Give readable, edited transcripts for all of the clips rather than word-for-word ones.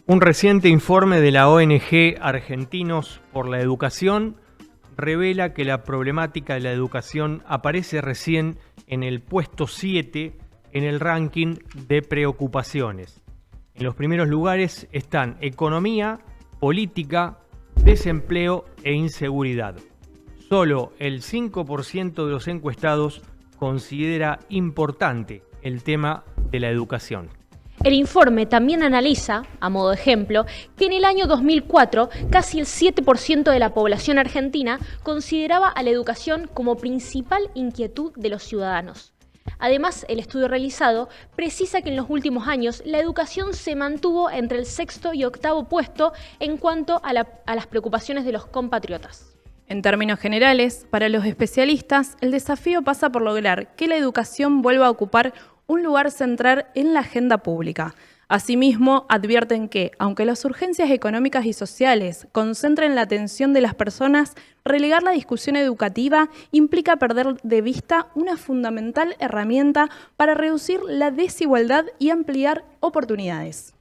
Un reciente informe de la ONG Argentinos por la Educación revela que la problemática de la educación aparece recién en el puesto 7 en el ranking de preocupaciones. En los primeros lugares están economía, política, desempleo e inseguridad. Solo el 5% de los encuestados considera importante el tema de la educación. El informe también analiza, a modo de ejemplo, que en el año 2004 casi el 7% de la población argentina consideraba a la educación como principal inquietud de los ciudadanos. Además, el estudio realizado precisa que en los últimos años la educación se mantuvo entre el sexto y octavo puesto en cuanto a las preocupaciones de los compatriotas. En términos generales, para los especialistas, el desafío pasa por lograr que la educación vuelva a ocupar un lugar central en la agenda pública. Asimismo, advierten que, aunque las urgencias económicas y sociales concentren la atención de las personas, relegar la discusión educativa implica perder de vista una fundamental herramienta para reducir la desigualdad y ampliar oportunidades.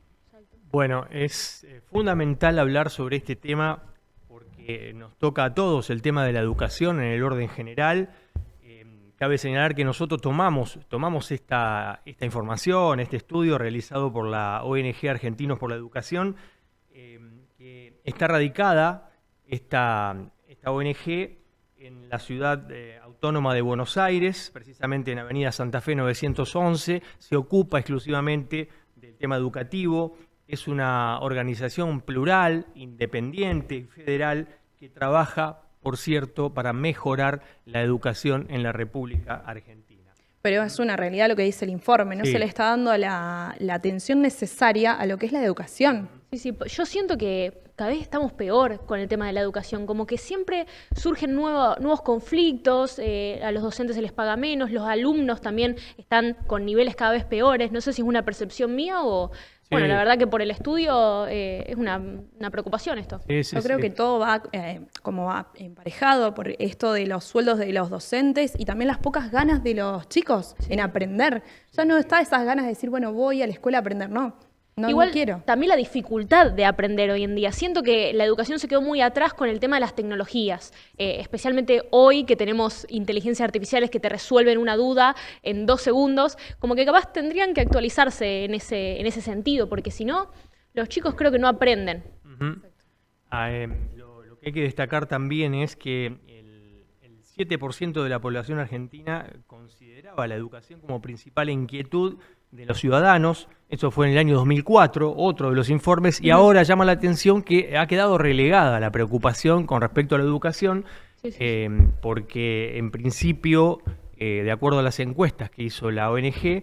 Bueno, es fundamental hablar sobre este tema porque nos toca a todos el tema de la educación en el orden general. Cabe señalar que nosotros tomamos esta información, este estudio realizado por la ONG Argentinos por la Educación, que está radicada esta ONG en la ciudad autónoma de Buenos Aires, precisamente en Avenida Santa Fe 911, se ocupa exclusivamente del tema educativo, es una organización plural, independiente y federal que trabaja, por cierto, para mejorar la educación en la República Argentina. Pero es una realidad lo que dice el informe, no se le está dando la atención necesaria a lo que es la educación. Sí, yo siento que cada vez estamos peor con el tema de la educación, como que siempre surgen nuevos conflictos, a los docentes se les paga menos, los alumnos también están con niveles cada vez peores, no sé si es una percepción mía o... Sí. Bueno, la verdad que por el estudio es una preocupación esto. Yo creo que todo va como va emparejado por esto de los sueldos de los docentes y también las pocas ganas de los chicos en aprender. Ya no está esas ganas de decir, bueno, voy a la escuela a aprender, no. Igual, no quiero. También la dificultad de aprender hoy en día. Siento que la educación se quedó muy atrás con el tema de las tecnologías, especialmente hoy que tenemos inteligencias artificiales que te resuelven una duda en 2 segundos, como que capaz tendrían que actualizarse en ese sentido, porque si no, los chicos creo que no aprenden. Lo que hay que destacar también es que el 7% de la población argentina consideraba la educación como principal inquietud de los ciudadanos. Eso fue en el año 2004, otro de los informes, y ahora llama la atención que ha quedado relegada la preocupación con respecto a la educación, porque en principio, de acuerdo a las encuestas que hizo la ONG,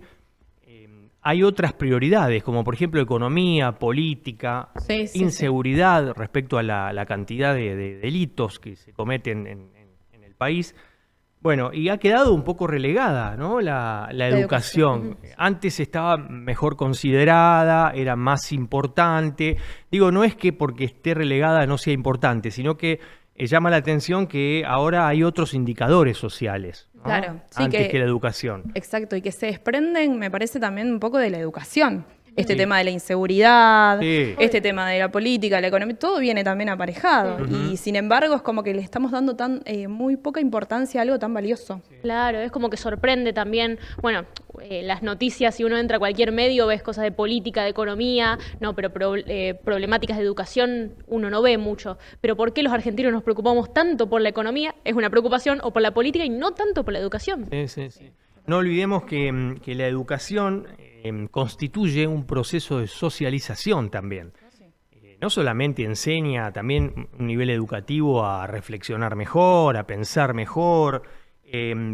hay otras prioridades, como por ejemplo economía, política, inseguridad respecto a la cantidad de delitos que se cometen en el país. Bueno, y ha quedado un poco relegada, ¿no? la educación. Antes estaba mejor considerada, era más importante. Digo, no es que porque esté relegada no sea importante, sino que llama la atención que ahora hay otros indicadores sociales, ¿no? Claro, sí, antes que la educación. Exacto, y que se desprenden, me parece, también un poco de la educación. Este tema de la inseguridad, este tema de la política, la economía, todo viene también aparejado. Y sin embargo es como que le estamos dando muy poca importancia a algo tan valioso. Claro, es como que sorprende también, bueno, las noticias, si uno entra a cualquier medio, ves cosas de política, de economía, no, pero problemáticas de educación uno no ve mucho. Pero ¿por qué los argentinos nos preocupamos tanto por la economía? Es una preocupación, o por la política y no tanto por la educación. Sí. No olvidemos que la educación constituye un proceso de socialización también. No solamente enseña también un nivel educativo a reflexionar mejor, a pensar mejor,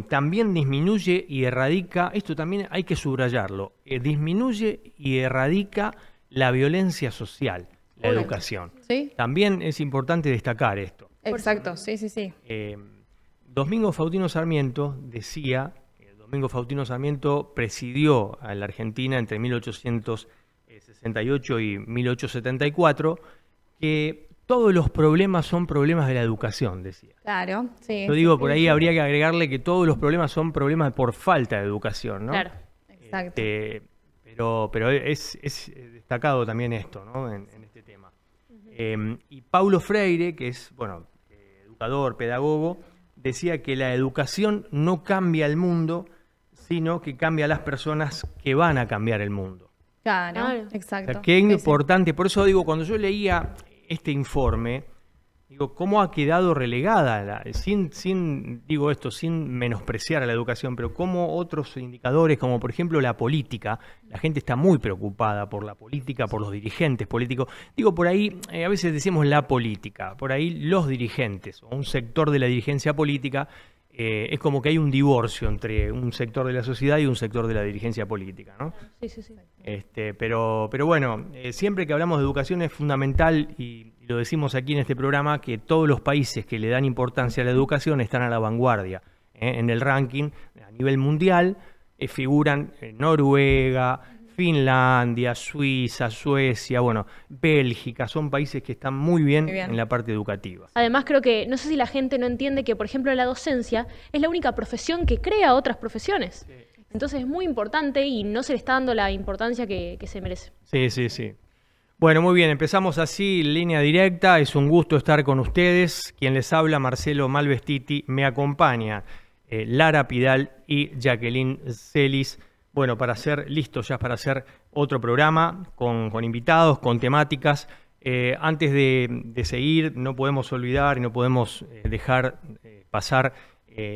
también disminuye y erradica, esto también hay que subrayarlo, disminuye y erradica la violencia social, la educación. ¿Sí? También es importante destacar esto. Exacto, sí. Domingo Faustino Sarmiento decía... Domingo Faustino Sarmiento presidió a la Argentina entre 1868 y 1874, que todos los problemas son problemas de la educación, decía. Claro, sí. Yo digo, por ahí habría que agregarle que todos los problemas son problemas por falta de educación, ¿no? Claro, exacto. Pero es destacado también esto, ¿no? en este tema. Y Paulo Freire, que es, bueno, educador, pedagogo, decía que la educación no cambia el mundo, sino que cambia a las personas que van a cambiar el mundo. Claro, exacto. O sea, qué importante. Por eso digo, cuando yo leía este informe, digo, ¿cómo ha quedado relegada? Sin menospreciar a la educación, pero cómo otros indicadores, como por ejemplo la política, la gente está muy preocupada por la política, por los dirigentes políticos. Digo, por ahí, a veces decimos la política, por ahí los dirigentes, o un sector de la dirigencia política, es como que hay un divorcio entre un sector de la sociedad y un sector de la dirigencia política, ¿no? Sí. Pero bueno, siempre que hablamos de educación es fundamental, y lo decimos aquí en este programa, que todos los países que le dan importancia a la educación están a la vanguardia. En el ranking a nivel mundial figuran Noruega, Finlandia, Suiza, Suecia, bueno, Bélgica, son países que están muy bien en la parte educativa. Además, creo que, no sé si la gente no entiende que, por ejemplo, la docencia es la única profesión que crea otras profesiones. Sí. Entonces es muy importante y no se le está dando la importancia que se merece. Sí. Bueno, muy bien, empezamos así, línea directa. Es un gusto estar con ustedes. Quien les habla, Marcelo Malvestiti, me acompaña Lara Pidal y Jacqueline Celis. Bueno, para hacer otro programa con invitados, con temáticas. Antes de seguir, no podemos olvidar y no podemos dejar pasar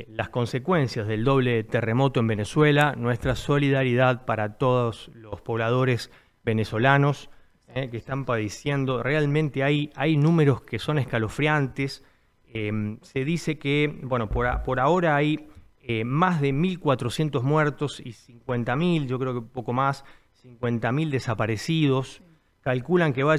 las consecuencias del doble terremoto en Venezuela. Nuestra solidaridad para todos los pobladores venezolanos que están padeciendo. Realmente hay números que son escalofriantes. Se dice que, bueno, por ahora hay más de 1.400 muertos y 50.000, yo creo que un poco más, 50.000 desaparecidos. Calculan que va a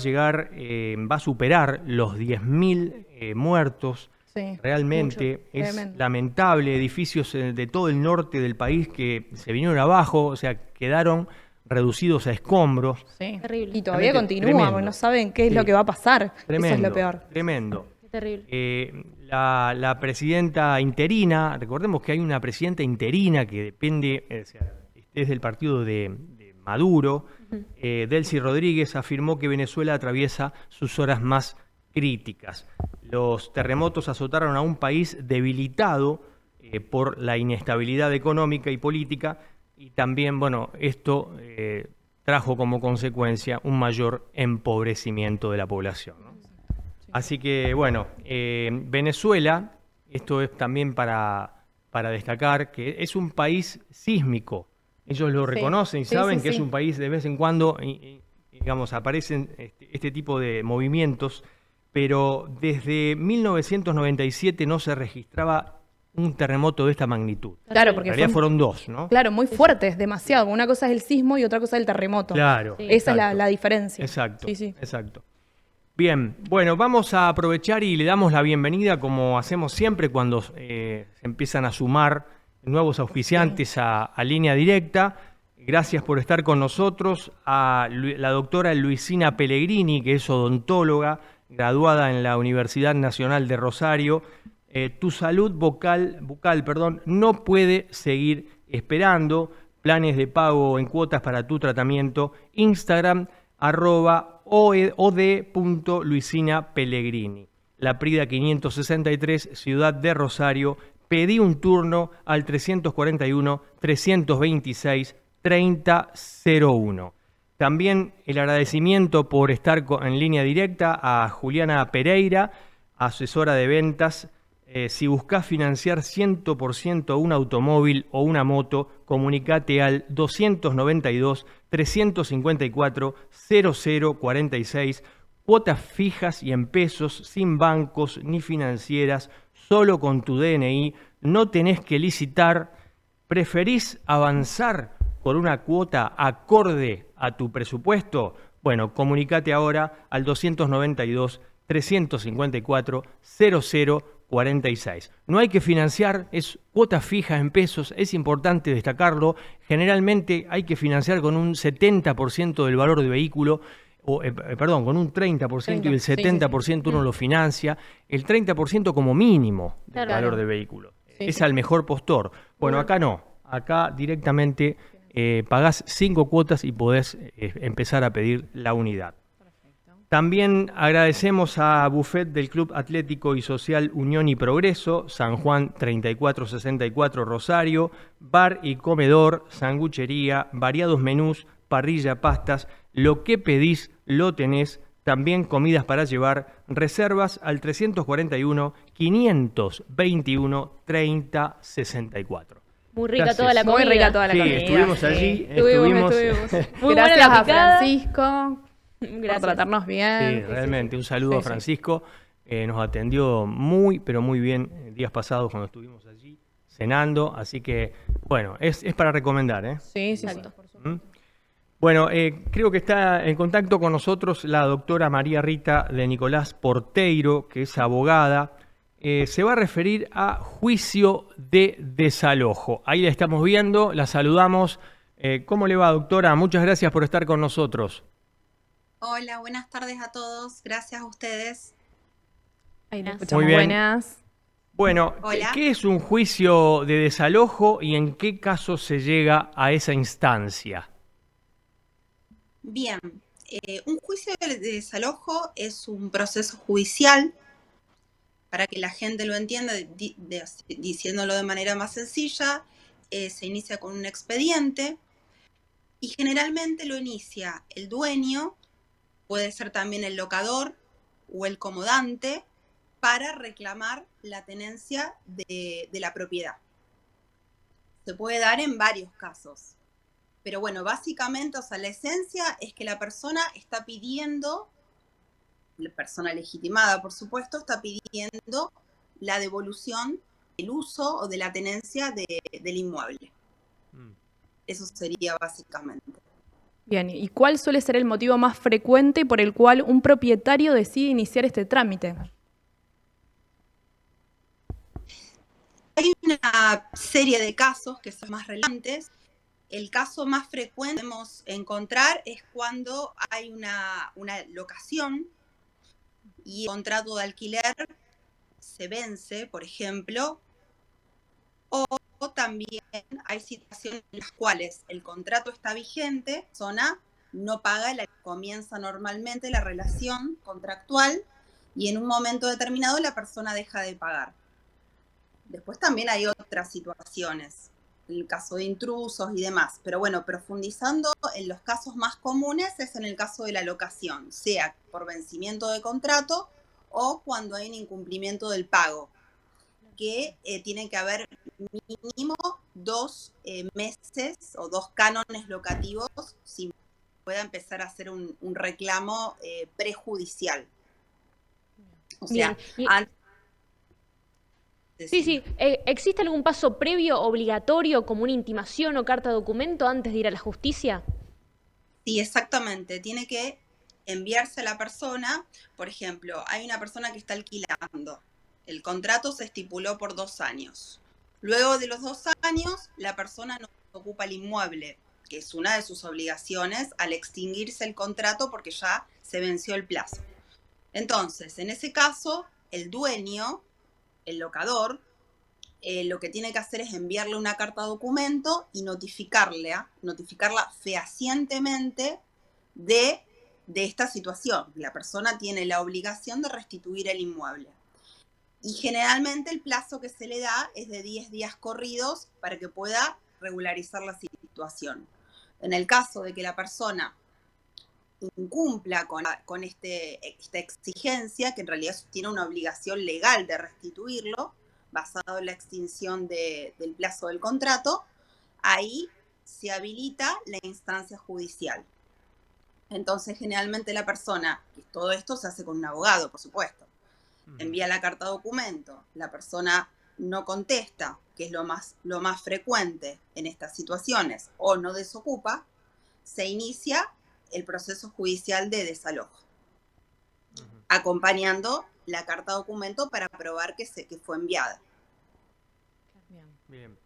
superar los 10.000 muertos. Sí, realmente es tremendo. Lamentable. Edificios de todo el norte del país que se vinieron abajo, o sea, quedaron reducidos a escombros. Sí, terrible. Y todavía continúa, porque no saben qué es lo que va a pasar. Tremendo, eso es lo peor. Tremendo. Qué terrible. La presidenta interina, recordemos que hay una presidenta interina que depende, es del partido de Maduro, Delcy Rodríguez, afirmó que Venezuela atraviesa sus horas más críticas. Los terremotos azotaron a un país debilitado por la inestabilidad económica y política, y también, bueno, esto trajo como consecuencia un mayor empobrecimiento de la población, ¿no? Así que, bueno, Venezuela, esto es también para destacar, que es un país sísmico. Ellos lo reconocen y saben que es un país, de vez en cuando, digamos, aparecen este tipo de movimientos, pero desde 1997 no se registraba un terremoto de esta magnitud. Claro, porque en realidad fueron dos, ¿no? Claro, muy fuertes, demasiado. Una cosa es el sismo y otra cosa es el terremoto. Claro. Sí. Esa es la diferencia. Exacto, exacto. Bien, bueno, vamos a aprovechar y le damos la bienvenida, como hacemos siempre cuando se empiezan a sumar nuevos auspiciantes a Línea Directa. Gracias por estar con nosotros. A la doctora Luisina Pellegrini, que es odontóloga, graduada en la Universidad Nacional de Rosario. Tu salud bucal, no puede seguir esperando. Planes de pago en cuotas para tu tratamiento. Instagram, @od.luisinapellegrini. La Prida 563, Ciudad de Rosario. Pedí un turno al 341-326-3001. También el agradecimiento por estar en línea directa a Juliana Pereira, asesora de ventas. Si buscas financiar 100% un automóvil o una moto, comunicate al 292-354-0046. Cuotas fijas y en pesos, sin bancos ni financieras, solo con tu DNI. No tenés que licitar. ¿Preferís avanzar por una cuota acorde a tu presupuesto? Bueno, comunicate ahora al 292-354-0046. No hay que financiar, es cuota fija en pesos, es importante destacarlo. Generalmente hay que financiar con un 70% del valor del vehículo, con un 30% y el 70% uno lo financia, el 30% como mínimo del valor del vehículo. Es al mejor postor. Bueno, acá no, acá directamente pagás 5 cuotas y podés empezar a pedir la unidad. También agradecemos a Buffet del Club Atlético y Social Unión y Progreso, San Juan 3464 Rosario, bar y comedor, sanguchería, variados menús, parrilla, pastas, lo que pedís lo tenés, también comidas para llevar, reservas al 341-521-3064. Muy rica Gracias. toda la comida. Muy rica toda la Sí, comida. estuvimos sí. allí, Estuvimos. Muy buena Gracias la a picada. Francisco por Gracias. tratarnos bien. Sí, realmente, un saludo Sí, a sí. Francisco. Nos atendió muy, pero muy bien días pasados cuando estuvimos allí cenando. Así que, bueno, es para recomendar, ¿eh? Sí, sí, sí. Exacto. ¿Mm? Bueno, creo que está en contacto con nosotros la doctora María Rita de Nicolás Porteiro, que es abogada. Se va a referir a juicio de desalojo. Ahí la estamos viendo, la saludamos. ¿Cómo le va, doctora? Muchas gracias por estar con nosotros. Hola, buenas tardes a todos. Gracias a ustedes. Ahí lo Muy escuchamos. bien. Buenas. Bueno, Hola. ¿qué es un juicio de desalojo y en qué caso se llega a esa instancia? Bien, un juicio de desalojo es un proceso judicial, para que la gente lo entienda, diciéndolo de manera más sencilla, se inicia con un expediente y generalmente lo inicia el dueño, puede ser también el locador o el comodante, para reclamar la tenencia de la propiedad. Se puede dar en varios casos. Pero bueno, básicamente, o sea, la esencia es que la persona está pidiendo, la persona legitimada, por supuesto, está pidiendo la devolución del uso o de la tenencia del inmueble. Eso sería básicamente. Bien, ¿y cuál suele ser el motivo más frecuente por el cual un propietario decide iniciar este trámite? Hay una serie de casos que son más relevantes. El caso más frecuente que podemos encontrar es cuando hay una locación y el contrato de alquiler se vence, por ejemplo, o también hay situaciones en las cuales el contrato está vigente, la persona no paga, comienza normalmente la relación contractual y en un momento determinado la persona deja de pagar. Después también hay otras situaciones, el caso de intrusos y demás. Pero bueno, profundizando en los casos más comunes es en el caso de la locación, sea por vencimiento de contrato o cuando hay un incumplimiento del pago, que tiene que haber mínimo 2 meses o 2 cánones locativos si pueda empezar a hacer un reclamo prejudicial. O sea, Bien. antes... Sí. ¿Existe algún paso previo obligatorio como una intimación o carta documento antes de ir a la justicia? Sí, exactamente. Tiene que enviarse a la persona. Por ejemplo, hay una persona que está alquilando. El contrato se estipuló por 2 años. Luego de los 2 años, la persona no ocupa el inmueble, que es una de sus obligaciones al extinguirse el contrato porque ya se venció el plazo. Entonces, en ese caso, el dueño, el locador, lo que tiene que hacer es enviarle una carta documento y notificarla fehacientemente de esta situación. La persona tiene la obligación de restituir el inmueble. Y generalmente el plazo que se le da es de 10 días corridos para que pueda regularizar la situación. En el caso de que la persona incumpla con esta exigencia, que en realidad tiene una obligación legal de restituirlo, basado en la extinción del plazo del contrato, ahí se habilita la instancia judicial. Entonces, generalmente la persona, y todo esto se hace con un abogado, por supuesto, envía la carta documento, la persona no contesta, que es lo más frecuente en estas situaciones, o no desocupa, se inicia el proceso judicial de desalojo, acompañando la carta documento para probar que fue enviada. Bien.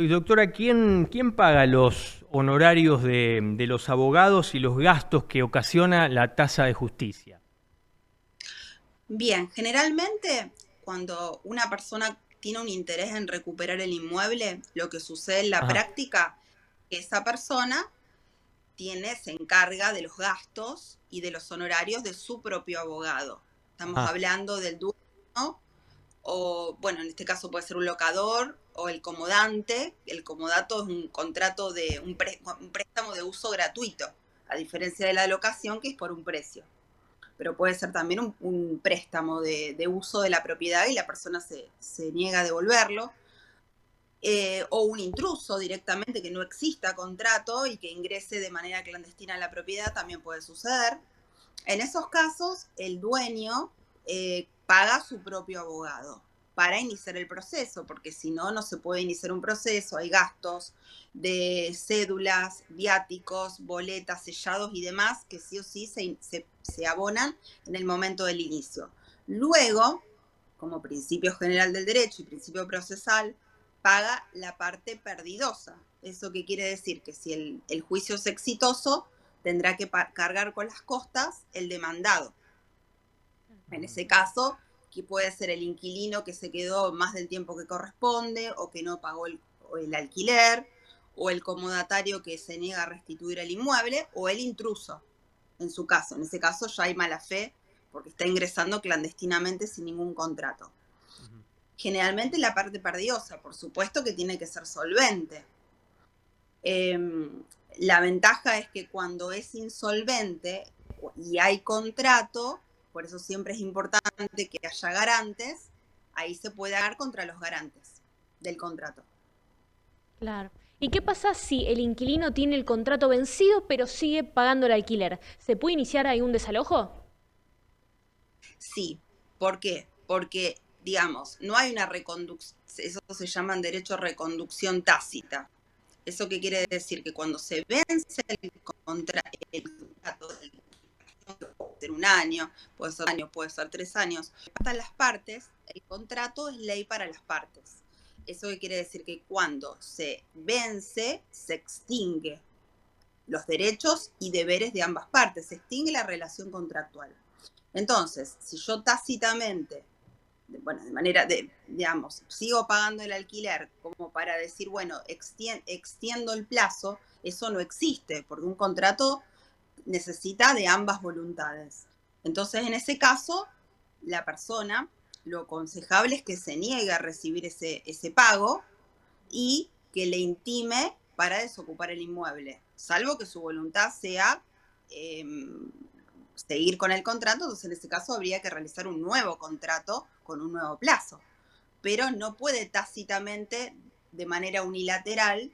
Doctora, ¿quién paga los honorarios de los abogados y los gastos que ocasiona la tasa de justicia? Bien, generalmente cuando una persona tiene un interés en recuperar el inmueble, lo que sucede en la práctica esa persona se encarga de los gastos y de los honorarios de su propio abogado. Estamos hablando del dueño, o bueno, en este caso puede ser un locador o el comodante. El comodato es un contrato de un préstamo de uso gratuito, a diferencia de la locación, que es por un precio. Pero puede ser también un préstamo de uso de la propiedad y la persona se niega a devolverlo. O un intruso directamente, que no exista contrato y que ingrese de manera clandestina a la propiedad, también puede suceder. En esos casos, el dueño paga su propio abogado para iniciar el proceso, porque si no, no se puede iniciar un proceso. Hay gastos de cédulas, viáticos, boletas, sellados y demás que sí o sí se abonan en el momento del inicio. Luego, como principio general del derecho y principio procesal, paga la parte perdidosa. ¿Eso qué quiere decir? Que si el juicio es exitoso, tendrá que cargar con las costas el demandado. En ese caso, que puede ser el inquilino que se quedó más del tiempo que corresponde o que no pagó el alquiler, o el comodatario que se niega a restituir el inmueble, o el intruso, en su caso. En ese caso ya hay mala fe porque está ingresando clandestinamente sin ningún contrato. Generalmente la parte perdidosa, por supuesto que tiene que ser solvente. La ventaja es que cuando es insolvente y hay contrato, por eso siempre es importante que haya garantes, ahí se puede dar contra los garantes del contrato. Claro. ¿Y qué pasa si el inquilino tiene el contrato vencido pero sigue pagando el alquiler? ¿Se puede iniciar ahí un desalojo? Sí. ¿Por qué? Porque, digamos, no hay una reconducción, eso se llama en derecho reconducción tácita. ¿Eso qué quiere decir? Que cuando se vence el contrato, puede ser un año, puede ser 3 años, hasta las partes, el contrato es ley para las partes. ¿Eso qué quiere decir? Que cuando se vence, se extingue los derechos y deberes de ambas partes, se extingue la relación contractual. Entonces, si yo tácitamente, bueno, de manera de, digamos, sigo pagando el alquiler como para decir, bueno, extiendo el plazo, eso no existe, porque un contrato necesita de ambas voluntades. Entonces, en ese caso, la persona, lo aconsejable es que se niegue a recibir ese pago y que le intime para desocupar el inmueble, salvo que su voluntad sea seguir con el contrato. Entonces en ese caso habría que realizar un nuevo contrato con un nuevo plazo, pero no puede tácitamente, de manera unilateral,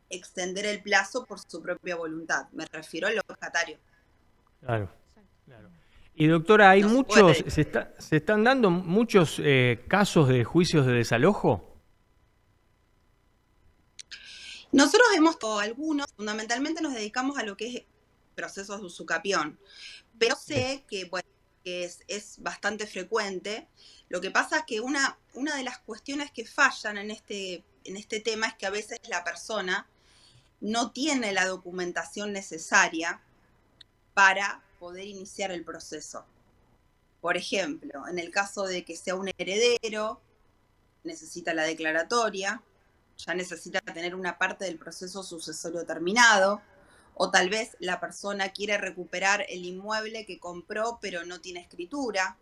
extender el plazo por su propia voluntad. Me refiero al locatario. Claro, claro. Y doctora, hay No se muchos, puede. se están dando muchos casos de juicios de desalojo. Nosotros hemos tenido algunos, fundamentalmente nos dedicamos a lo que es procesos de usucapión, pero sé que, bueno, que es bastante frecuente. Lo que pasa es que una de las cuestiones que fallan en este tema es que a veces la persona no tiene la documentación necesaria para poder iniciar el proceso. Por ejemplo, en el caso de que sea un heredero, necesita la declaratoria, ya necesita tener una parte del proceso sucesorio terminado, o tal vez la persona quiere recuperar el inmueble que compró pero no tiene escritura.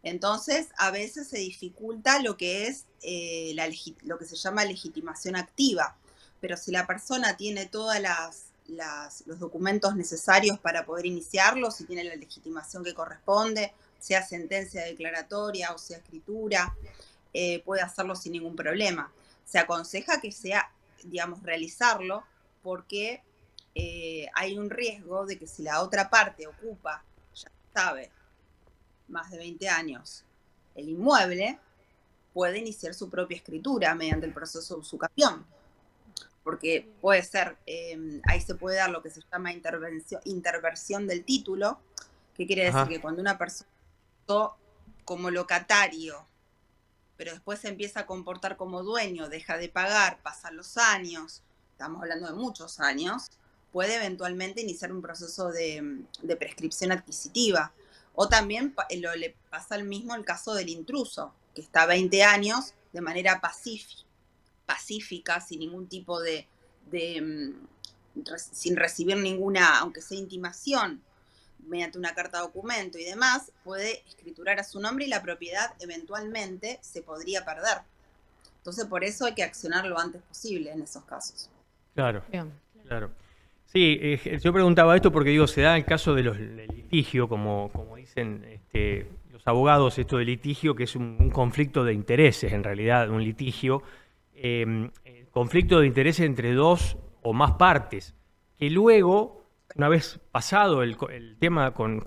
Entonces, a veces se dificulta lo que es lo que se llama legitimación activa. Pero si la persona tiene todos los documentos necesarios para poder iniciarlo, si tiene la legitimación que corresponde, sea sentencia declaratoria o sea escritura, puede hacerlo sin ningún problema. Se aconseja que sea, digamos, realizarlo porque hay un riesgo de que si la otra parte ocupa, ya sabe, más de 20 años el inmueble, puede iniciar su propia escritura mediante el proceso de usucapión. Porque puede ser, ahí se puede dar lo que se llama interversión del título, que quiere decir que cuando una persona como locatario, pero después se empieza a comportar como dueño, deja de pagar, pasan los años, estamos hablando de muchos años, puede eventualmente iniciar un proceso de prescripción adquisitiva. O también le pasa el mismo el caso del intruso, que está 20 años de manera pacífica, sin ningún tipo de sin recibir ninguna, aunque sea intimación, mediante una carta documento y demás, puede escriturar a su nombre y la propiedad eventualmente se podría perder. Entonces, por eso hay que accionar lo antes posible en esos casos. Claro, Bien. claro. Sí, yo preguntaba esto porque digo, se da el caso del litigio, como dicen los abogados, esto de litigio, que es un conflicto de intereses, en realidad, un litigio, conflicto de intereses entre dos o más partes, que luego, una vez pasado el tema con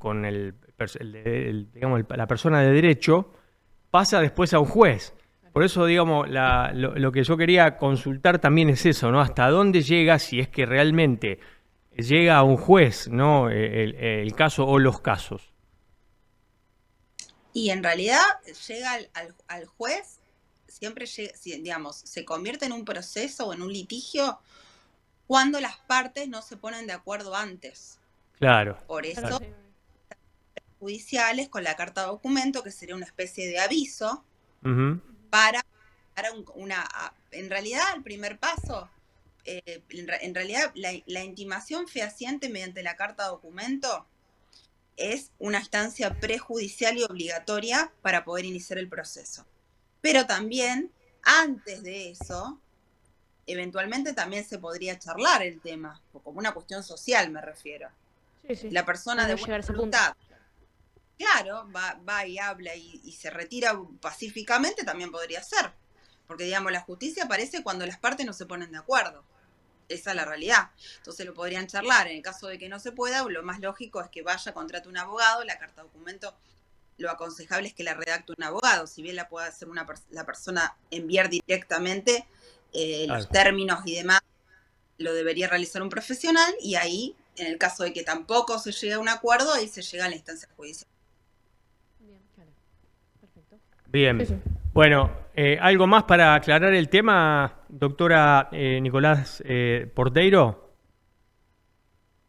digamos, la persona de derecho, pasa después a un juez. Por eso, digamos, lo que yo quería consultar también es eso, ¿no? ¿Hasta dónde llega, si es que realmente llega a un juez, ¿no? El caso o los casos? Y en realidad llega al juez, siempre llega, digamos, se convierte en un proceso o en un litigio cuando las partes no se ponen de acuerdo antes. Claro. Por eso, Claro. judiciales con la carta documento, que sería una especie de aviso, Uh-huh. para en realidad el primer paso, en realidad la intimación fehaciente mediante la carta documento es una instancia prejudicial y obligatoria para poder iniciar el proceso. Pero también, antes de eso, eventualmente también se podría charlar el tema, como una cuestión social me refiero. Sí, sí. La persona de Puede llegar a buena ese punto. voluntad, claro, va y habla y se retira pacíficamente, también podría ser. Porque, digamos, la justicia aparece cuando las partes no se ponen de acuerdo. Esa es la realidad. Entonces lo podrían charlar. En el caso de que no se pueda, lo más lógico es que vaya, contrate un abogado. La carta documento, lo aconsejable es que la redacte un abogado. Si bien la puede hacer la persona enviar directamente, los términos y demás, lo debería realizar un profesional. Y ahí, en el caso de que tampoco se llegue a un acuerdo, ahí se llega a la instancia judicial. Bien. Sí, sí. Bueno, ¿algo más para aclarar el tema, doctora Nicolás Porteiro?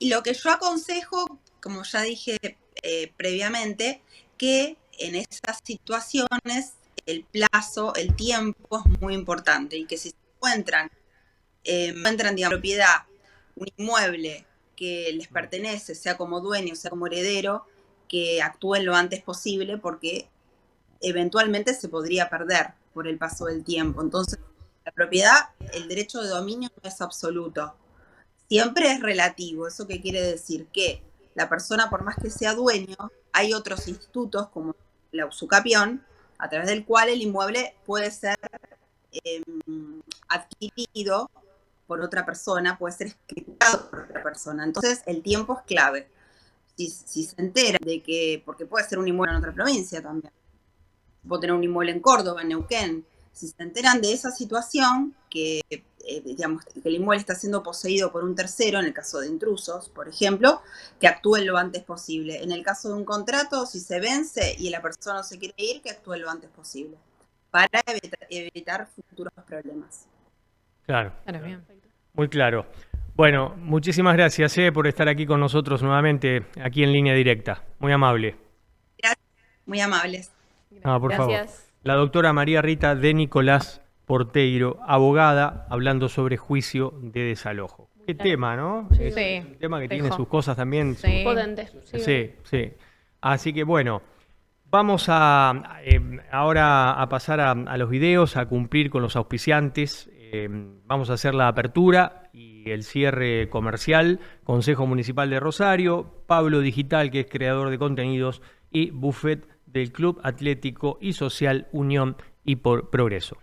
Y lo que yo aconsejo, como ya dije previamente, que en esas situaciones el plazo, el tiempo es muy importante y que si se encuentran, digamos, propiedad, un inmueble que les pertenece, sea como dueño, sea como heredero, que actúen lo antes posible porque eventualmente se podría perder por el paso del tiempo. Entonces, la propiedad, el derecho de dominio no es absoluto. Siempre es relativo. ¿Eso qué quiere decir? Que la persona, por más que sea dueño, hay otros institutos como la usucapión, a través del cual el inmueble puede ser adquirido por otra persona, puede ser escritado por otra persona. Entonces, el tiempo es clave. Si se entera de que, porque puede ser un inmueble en otra provincia también, puede tener un inmueble en Córdoba, en Neuquén, si se enteran de esa situación, que digamos que el inmueble está siendo poseído por un tercero, en el caso de intrusos, por ejemplo, que actúen lo antes posible. En el caso de un contrato, si se vence y la persona no se quiere ir, que actúe lo antes posible, para evitar futuros problemas. Claro. Claro, bien. Muy claro. Bueno, muchísimas gracias por estar aquí con nosotros nuevamente, aquí en Línea Directa. Muy amable. Gracias, muy amables. No, por favor. Gracias. La doctora María Rita de Nicolás Porteiro, abogada, hablando sobre juicio de desalojo. Qué tema, ¿no? Sí. Es un tema que tiene Dejo. sus cosas también. Sí. Potente. Sí, sí. Así que bueno, vamos ahora a pasar a los videos, a cumplir con los auspiciantes. Vamos a hacer la apertura y el cierre comercial. Consejo Municipal de Rosario, Pablo Digital, que es creador de contenidos, y Buffet del Club Atlético y Social Unión y Progreso.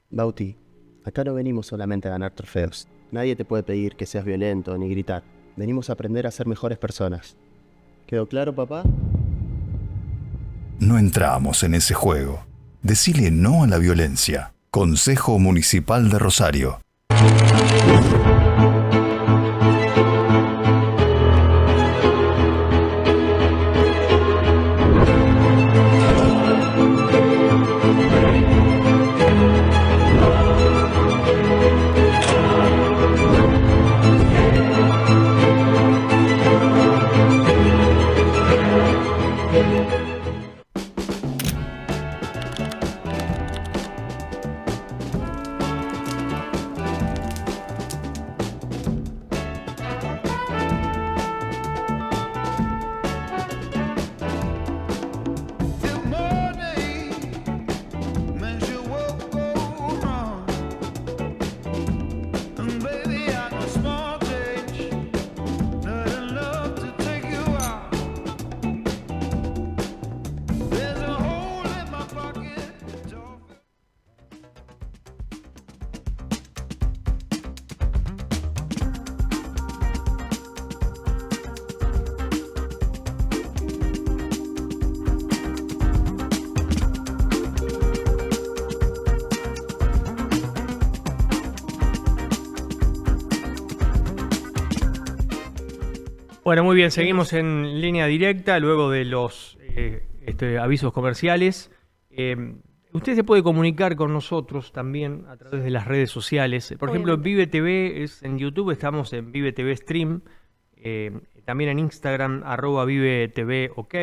Bauti, acá no venimos solamente a ganar trofeos. Nadie te puede pedir que seas violento ni gritar. Venimos a aprender a ser mejores personas. ¿Quedó claro, papá? No entramos en ese juego. Decile no a la violencia. Consejo Municipal de Rosario. Bueno, muy bien, seguimos en línea directa luego de los avisos comerciales. Usted se puede comunicar con nosotros también a través de las redes sociales. Por ejemplo, Vive TV es en YouTube, estamos en Vive TV Stream, también en Instagram, @Vive TV OK,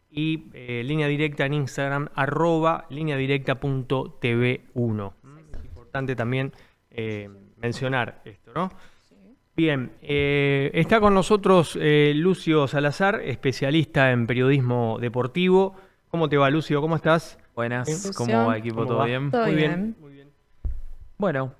y línea directa en Instagram, @lineadirecta.tv1. Es importante también mencionar esto, ¿no? Bien, está con nosotros Lucio Salazar, especialista en periodismo deportivo. ¿Cómo te va, Lucio? ¿Cómo estás? Buenas, ¿cómo va, equipo? ¿Todo bien? Todo Muy bien. muy bien. Bueno,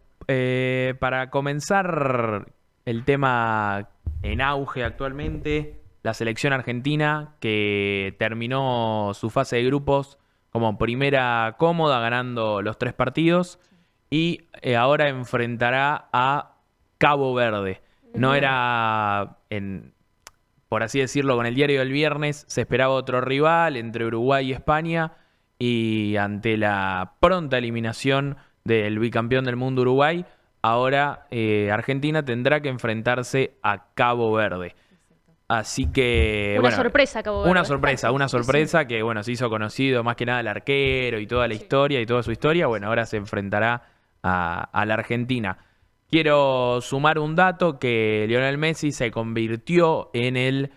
para comenzar el tema en auge actualmente, la selección argentina que terminó su fase de grupos como primera cómoda, ganando los 3 partidos, y ahora enfrentará a Cabo Verde. No era, por así decirlo, con el diario del viernes, se esperaba otro rival entre Uruguay y España, y ante la pronta eliminación del bicampeón del mundo Uruguay, ahora Argentina tendrá que enfrentarse a Cabo Verde. Así que, Una sorpresa, Cabo Verde. Una sorpresa que, bueno, se hizo conocido más que nada el arquero y toda la historia y toda su historia. Bueno, ahora se enfrentará a la Argentina. Quiero sumar un dato, que Lionel Messi se convirtió en el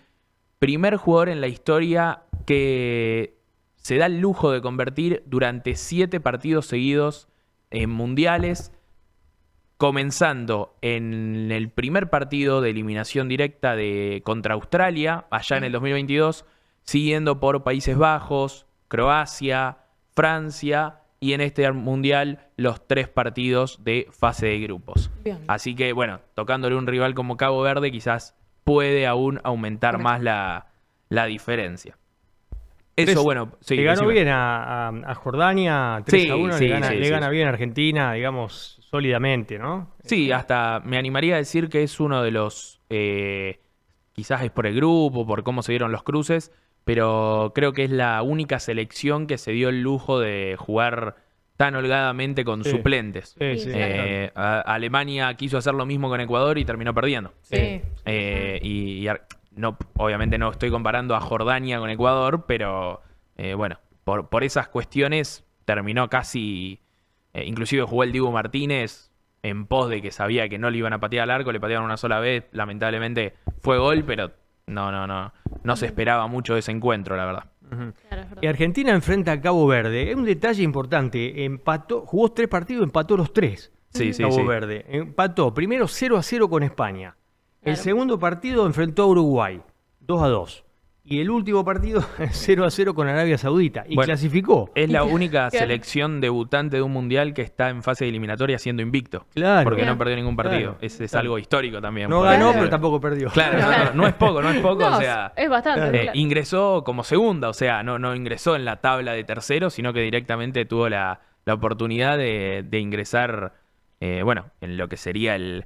primer jugador en la historia que se da el lujo de convertir durante 7 partidos seguidos en mundiales, comenzando en el primer partido de eliminación directa contra Australia, allá en el 2022, siguiendo por Países Bajos, Croacia, Francia, y en este mundial los 3 partidos de fase de grupos. Bien. Así que, bueno, tocándole un rival como Cabo Verde, quizás puede aún aumentar más la diferencia. Eso, bueno, sí. Le ganó decime. bien a Jordania 3-1, Sí, le gana sí. bien a Argentina, digamos, sólidamente, ¿no? Sí, hasta me animaría a decir que es uno de los, quizás es por el grupo, por cómo se dieron los cruces, pero creo que es la única selección que se dio el lujo de jugar tan holgadamente con Sí. suplentes. Sí, sí. Alemania quiso hacer lo mismo con Ecuador y terminó perdiendo. Sí. No, obviamente no estoy comparando a Jordania con Ecuador, pero bueno, por esas cuestiones terminó casi, inclusive jugó el Dibu Martínez en pos de que sabía que no le iban a patear al arco, le patearon una sola vez, lamentablemente fue gol, pero no se esperaba mucho de ese encuentro, la verdad. Ujú. Claro, es verdad. Y Argentina enfrenta a Cabo Verde. Es un detalle importante. Jugó 3 partidos, empató los 3. Sí, sí, Cabo sí. Verde. Empató primero 0-0 con España. El Claro. segundo partido enfrentó a Uruguay, 2-2. Y el último partido 0-0 con Arabia Saudita. Y Bueno, clasificó. Es la única Claro. selección debutante de un mundial que está en fase eliminatoria siendo invicto. Claro. Porque no Bien. perdió ningún partido. Claro. Es Claro. algo histórico también. No por ganó, decirlo. pero tampoco perdió. Claro, no es poco, No, o sea, es bastante. claro. claro. ingresó como segunda, o sea, no ingresó en la tabla de tercero, sino que directamente tuvo la oportunidad de ingresar, bueno, en lo que sería el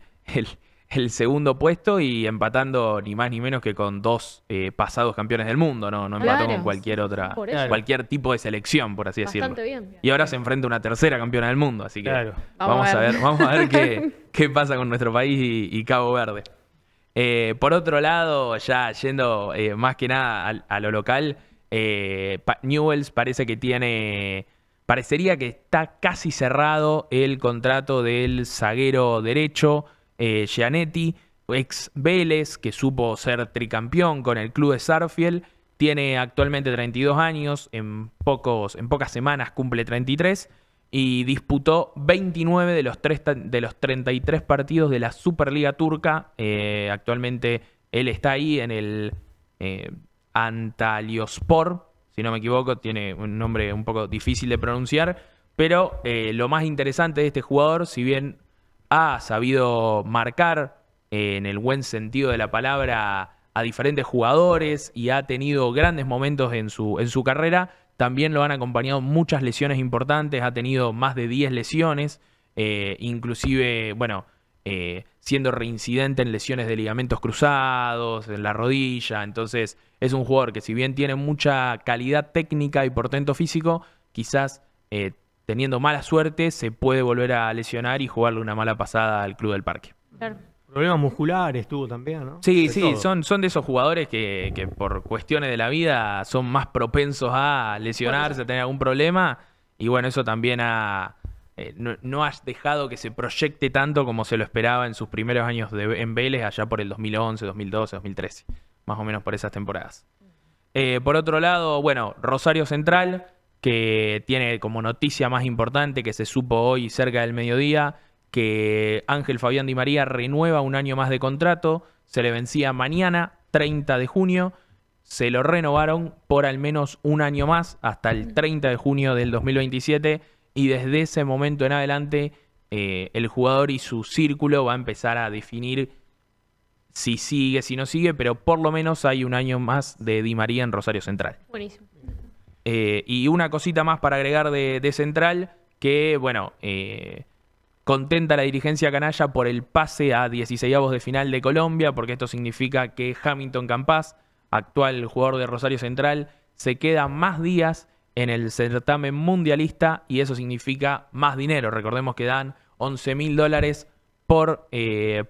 segundo puesto, y empatando ni más ni menos que con 2 pasados campeones del mundo, no empató Claro. con cualquier otra, Por eso. cualquier tipo de selección, por así decirlo. Bastante bien. Y ahora se enfrenta a una tercera campeona del mundo, así que Claro. vamos a ver, ver. qué pasa con nuestro país y Cabo Verde. Por otro lado, ya yendo más que nada a lo local, Newell's parecería que está casi cerrado el contrato del zaguero derecho, Gianetti, ex Vélez, que supo ser tricampeón con el club de Sarfield. Tiene actualmente 32 años, en pocas semanas cumple 33, y disputó 29 de los 33 partidos de la Superliga Turca. Actualmente él está ahí en el Antalyaspor, si no me equivoco, tiene un nombre un poco difícil de pronunciar, pero lo más interesante de este jugador, si bien ha sabido marcar en el buen sentido de la palabra a diferentes jugadores y ha tenido grandes momentos en su carrera, también lo han acompañado muchas lesiones importantes, ha tenido más de 10 lesiones, inclusive, bueno, siendo reincidente en lesiones de ligamentos cruzados, en la rodilla. Entonces es un jugador que, si bien tiene mucha calidad técnica y portento físico, quizás teniendo mala suerte se puede volver a lesionar y jugarle una mala pasada al Club del Parque. Claro. Problemas musculares tuvo también, ¿no? Sí, De sí, todo. son de esos jugadores que por cuestiones de la vida son más propensos a lesionarse, a tener algún problema. Y bueno, eso también no ha dejado que se proyecte tanto como se lo esperaba en sus primeros años en Vélez, allá por el 2011, 2012, 2013. Más o menos por esas temporadas. Por otro lado, bueno, Rosario Central, que tiene como noticia más importante que se supo hoy cerca del mediodía, que Ángel Fabián Di María renueva un año más de contrato, se le vencía mañana, 30 de junio, se lo renovaron por al menos un año más, hasta el 30 de junio del 2027, y desde ese momento en adelante el jugador y su círculo va a empezar a definir si sigue, si no sigue, pero por lo menos hay un año más de Di María en Rosario Central. Buenísimo. Y una cosita más para agregar de Central, que bueno, contenta la dirigencia canalla por el pase a 16avos de final de Colombia, porque esto significa que Hamilton Campas, actual jugador de Rosario Central, se queda más días en el certamen mundialista y eso significa más dinero. Recordemos que dan $11.000 por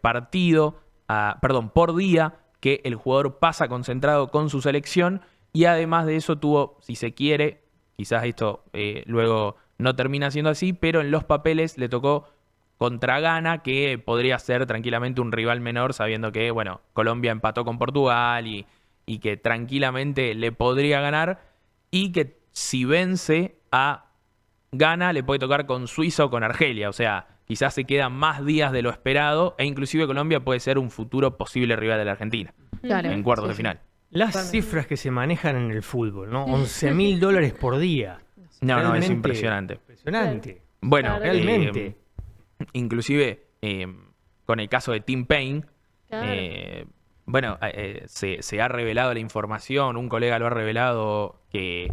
partido, por día que el jugador pasa concentrado con su selección, y además de eso tuvo, si se quiere, quizás esto luego no termina siendo así, pero en los papeles le tocó contra Ghana, que podría ser tranquilamente un rival menor, sabiendo que, bueno, Colombia empató con Portugal y que tranquilamente le podría ganar, y que si vence a Ghana le puede tocar con Suiza o con Argelia, o sea, quizás se quedan más días de lo esperado, e inclusive Colombia puede ser un futuro posible rival de la Argentina Claro. en cuartos Sí, de sí. final. Las Totalmente. cifras que se manejan en el fútbol, ¿no? $11.000 por día. No, es Realmente impresionante. Impresionante. Bueno, Realmente. inclusive con el caso de Tim Payne, Claro. bueno, se ha revelado la información, un colega lo ha revelado, que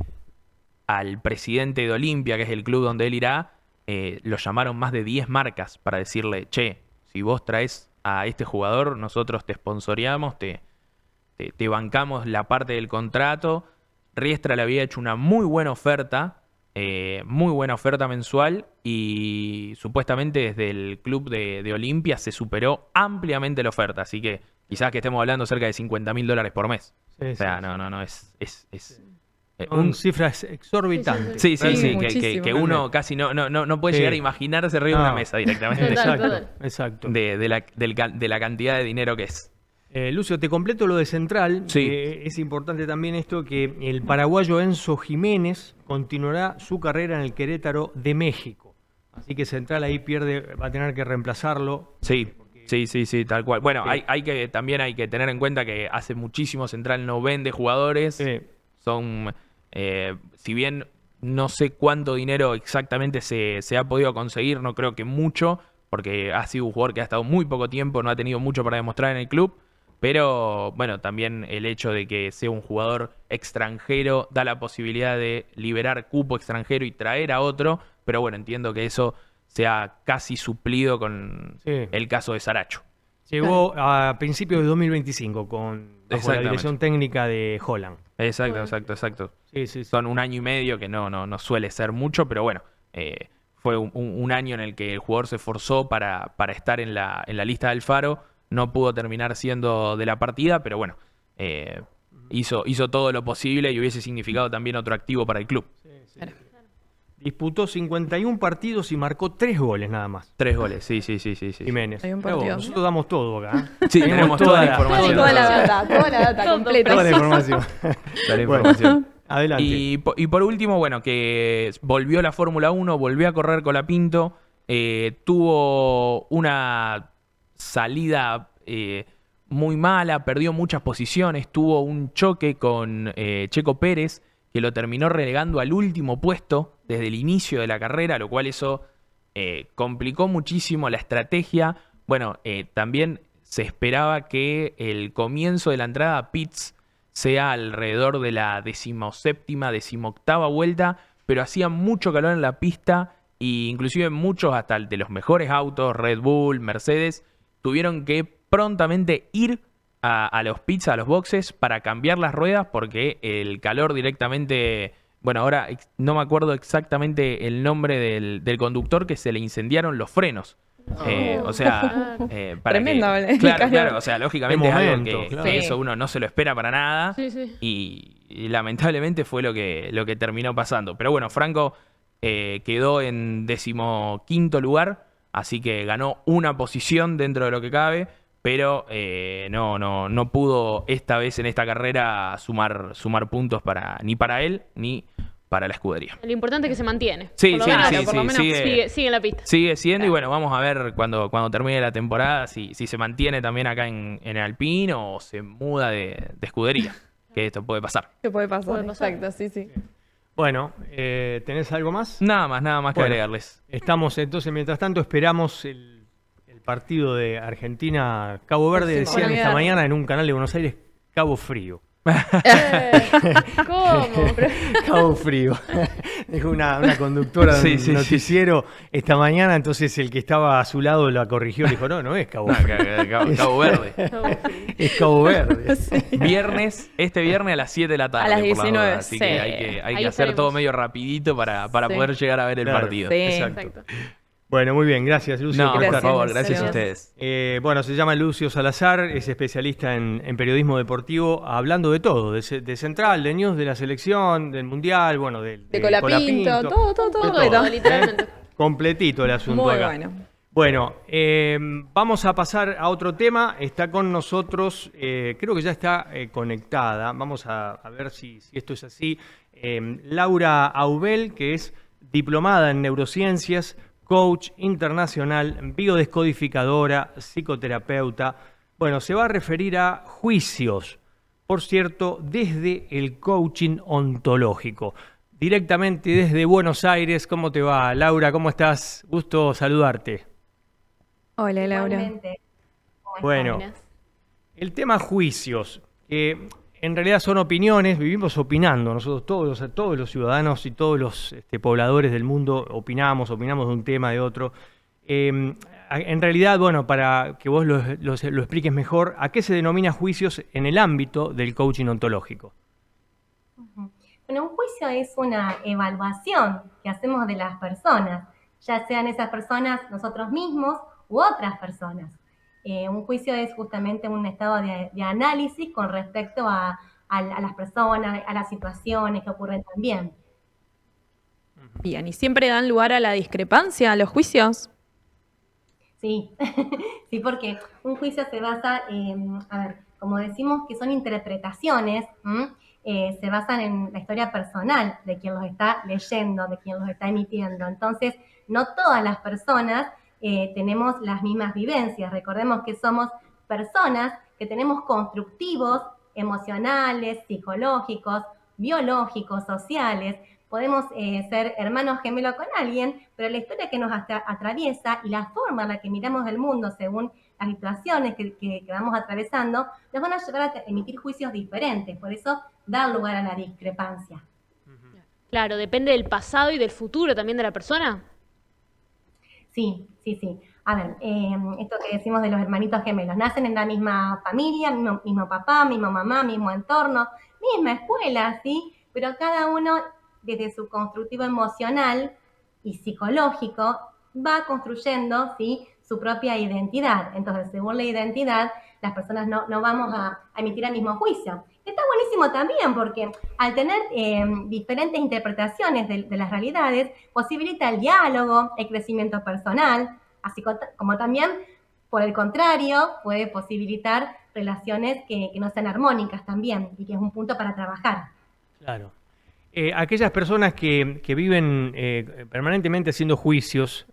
al presidente de Olimpia, que es el club donde él irá, lo llamaron más de 10 marcas para decirle, che, si vos traes a este jugador, nosotros te sponsoreamos, te bancamos la parte del contrato. Riestra le había hecho una muy buena oferta mensual, y supuestamente desde el club de Olimpia se superó ampliamente la oferta, así que quizás que estemos hablando cerca de $50.000 por mes. Sí, O sea, sí, no, es Son cifras exorbitantes. Sí, sí, sí, muchísimo. que uno casi no puede Sí. llegar a imaginarse arriba de una No. mesa directamente Total, Exacto, total. exacto. de la cantidad de dinero que es. Lucio, te completo lo de Central. Sí. Es importante también esto, que el paraguayo Enzo Jiménez continuará su carrera en el Querétaro de México. Así que Central ahí va a tener que reemplazarlo. Sí, sí, tal cual. Bueno, Sí. también hay que tener en cuenta que hace muchísimo Central no vende jugadores. Son, si bien no sé cuánto dinero exactamente se ha podido conseguir, no creo que mucho, porque ha sido un jugador que ha estado muy poco tiempo, no ha tenido mucho para demostrar en el club. Pero bueno, también el hecho de que sea un jugador extranjero da la posibilidad de liberar cupo extranjero y traer a otro. Pero bueno, entiendo que eso se ha casi suplido con Sí. el caso de Saracho. Llegó a principios de 2025 bajo la Exactamente. dirección técnica de Holland. Exacto. Sí. Son un año y medio, que no suele ser mucho, pero bueno, fue un año en el que el jugador se esforzó para estar en la lista del Faro. No pudo terminar siendo de la partida, pero bueno, hizo todo lo posible y hubiese significado también otro activo para el club. Disputó 51 partidos y marcó 3 goles nada más. 3 goles, sí. Jiménez. Hay un Mirá vos, partido. nosotros damos todo acá. Sí, tenemos toda la información. Toda la data completa. Toda la información. Toda la información. Adelante. Y por último, bueno, que volvió la Fórmula 1, volvió a correr Colapinto, tuvo una salida muy mala, perdió muchas posiciones, tuvo un choque con Checo Pérez, que lo terminó relegando al último puesto desde el inicio de la carrera, lo cual eso complicó muchísimo la estrategia. Bueno, también se esperaba que el comienzo de la entrada a pits sea alrededor de la 17ª, 18ª vuelta, pero hacía mucho calor en la pista, e inclusive muchos, hasta de los mejores autos, Red Bull, Mercedes, tuvieron que prontamente ir a los pits, a los boxes, para cambiar las ruedas, porque el calor directamente... Bueno, ahora no me acuerdo exactamente el nombre del conductor, que se le incendiaron los frenos. O sea, para Tremendo, que, claro, o sea, lógicamente Qué es algo momento, que, claro. que eso uno no se lo espera para nada. Sí, sí. Y lamentablemente fue lo que terminó pasando. Pero bueno, Franco quedó en 15º lugar, así que ganó una posición dentro de lo que cabe, pero no pudo esta vez en esta carrera sumar puntos ni para él ni para la escudería. Lo importante es que se mantiene. Sí, Por lo sí, menos, sí, por lo sí, menos sigue en la pista. Sigue siendo, y bueno, vamos a ver cuando termine la temporada si se mantiene también acá en Alpine o se muda de escudería, que esto puede pasar. ¿Qué puede pasar? Puede pasar. Exacto, sí. Bueno, ¿tenés algo más? Nada más que Bueno, agregarles. Estamos entonces, mientras tanto, esperamos el partido de Argentina-Cabo Verde. Próximo. Decían esta Olvidar. mañana en un canal de Buenos Aires, Cabo Frío. ¿Cómo? Cabo Frío. Dijo una conductora de un Sí. noticiero esta mañana, entonces el que estaba a su lado la corrigió, le dijo, no es Cabo Frío, Cabo Verde. es Cabo Verde. Este viernes a las 7 de la tarde. A las por 19, dudas, así sí. que hay que Ahí hacer estaremos. todo medio rapidito para Sí. poder llegar a ver el Claro. partido. Sí. Exacto. Bueno, muy bien, gracias Lucio No, por por estar. favor, Gracias. gracias a ustedes. Bueno, se llama Lucio Salazar, es especialista en periodismo deportivo, hablando de todo, de Central, de News, de la selección, del Mundial, bueno, De Colapinto, todo. de todo, literalmente. Completito el asunto Muy acá. bueno. Bueno, vamos a pasar a otro tema. Está con nosotros, creo que ya está conectada. Vamos a ver si esto es así. Laura Aubel, que es diplomada en neurociencias, coach internacional, biodescodificadora, psicoterapeuta. Bueno, se va a referir a juicios, por cierto, desde el coaching ontológico. Directamente desde Buenos Aires. ¿Cómo te va, Laura? ¿Cómo estás? Gusto saludarte. Hola, Laura. Igualmente. ¿Cómo están? Bueno, Buenas. el tema juicios, que en realidad son opiniones, vivimos opinando, nosotros todos los ciudadanos y todos los pobladores del mundo opinamos de un tema, de otro. En realidad, bueno, para que vos lo expliques mejor, ¿a qué se denomina juicios en el ámbito del coaching ontológico? Ujú. Bueno, un juicio es una evaluación que hacemos de las personas, ya sean esas personas nosotros mismos u otras personas. Un juicio es justamente un estado de análisis con respecto a las personas, a las situaciones que ocurren también. Bien, ¿y siempre dan lugar a la discrepancia, a los juicios? Sí, sí, porque un juicio se basa, como decimos que son interpretaciones, se basan en la historia personal de quien los está leyendo, de quien los está emitiendo. Entonces, no todas las personas tenemos las mismas vivencias. Recordemos que somos personas que tenemos constructivos, emocionales, psicológicos, biológicos, sociales. Podemos ser hermanos gemelos con alguien, pero la historia que nos atraviesa y la forma en la que miramos el mundo según las situaciones que vamos atravesando, nos van a llevar a emitir juicios diferentes. Por eso, dar lugar a la discrepancia. Claro, depende del pasado y del futuro también de la persona. Sí. A ver, esto que decimos de los hermanitos gemelos, nacen en la misma familia, mismo papá, misma mamá, mismo entorno, misma escuela, ¿sí? Pero cada uno, desde su constructivo emocional y psicológico, va construyendo, ¿sí?, su propia identidad. Entonces, según la identidad, las personas no vamos a emitir el mismo juicio. Está buenísimo también porque al tener diferentes interpretaciones de las realidades, posibilita el diálogo, el crecimiento personal, así como también, por el contrario, puede posibilitar relaciones que no sean armónicas también, y que es un punto para trabajar. Claro. Aquellas personas que viven permanentemente haciendo juicios,